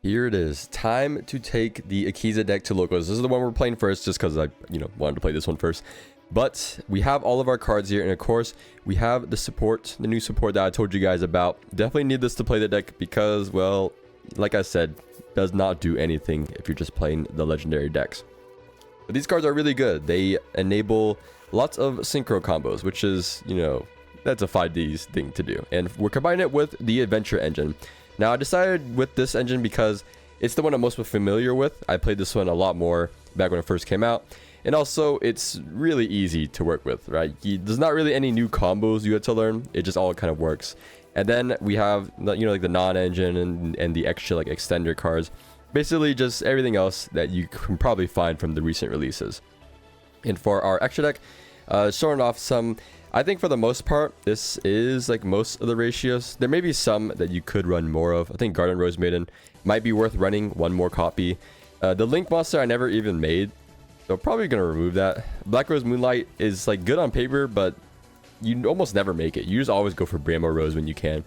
Here it is. Time to take the Akiza deck to locals. This is the one we're playing first, just because I, wanted to play this one first. But we have all of our cards here, and of course, we have the support, the new support that I told you guys about. Definitely need this to play the deck because, well, like I said, does not do anything if you're just playing the legendary decks. But these cards are really good. They enable lots of synchro combos, which is, that's a 5D's thing to do. And we're combining it with the adventure engine. Now, I decided with this engine because it's the one I'm most familiar with. I played this one a lot more back when it first came out. And also, it's really easy to work with, right? There's not really any new combos you have to learn. It just all kind of works. And then we have, like the non-engine and the extra, like, extender cards. Basically, just everything else that you can probably find from the recent releases. And for our extra deck, showing off some... I think for the most part, this is like most of the ratios. There may be some that you could run more of. I think Garden Rose Maiden might be worth running one more copy. The Link Monster I never even made, so probably gonna remove that. Black Rose Moonlight is like good on paper, but you almost never make it. You just always go for Bramble Rose when you can.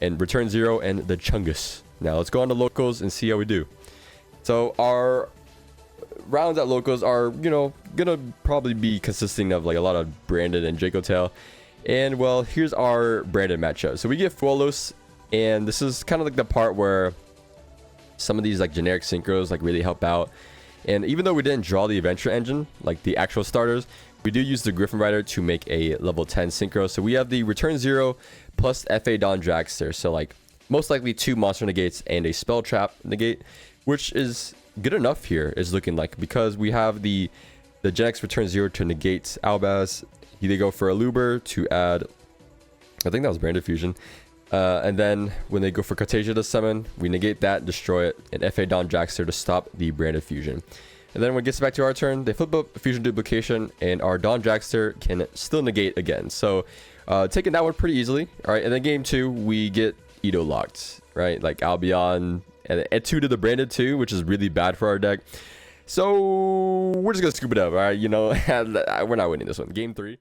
And Return Zero and the Chungus. Now let's go on to locals and see how we do. So our rounds at locals are, gonna probably be consisting of like a lot of Branded and Draco Tail. And well, here's our Branded matchup. So we get Fuelos, and this is kind of like the part where some of these like generic synchros like really help out. And even though we didn't draw the adventure engine, like the actual starters, we do use the Griffin Rider to make a level 10 synchro. So we have the Return Zero plus FA Don Dragster. So like most likely 2 monster negates and a spell trap negate, which is good enough here, is looking like, because we have the Gen X Return Zero to negate Albaz. They go for a Luber to add, I think that was Branded Fusion. And then when they go for Cartasia to summon, we negate that, destroy it, and FA Don Dragster to stop the Branded Fusion. And then when it gets back to our turn, they flip up Fusion Duplication, and our Don Dragster can still negate again. So taking that one pretty easily. All right, and then game 2, we get Edo locked, right? Like Albion, and add 2 to the Branded 2, which is really bad for our deck. So we're just gonna scoop it up, all right? We're not winning this one. Game 3.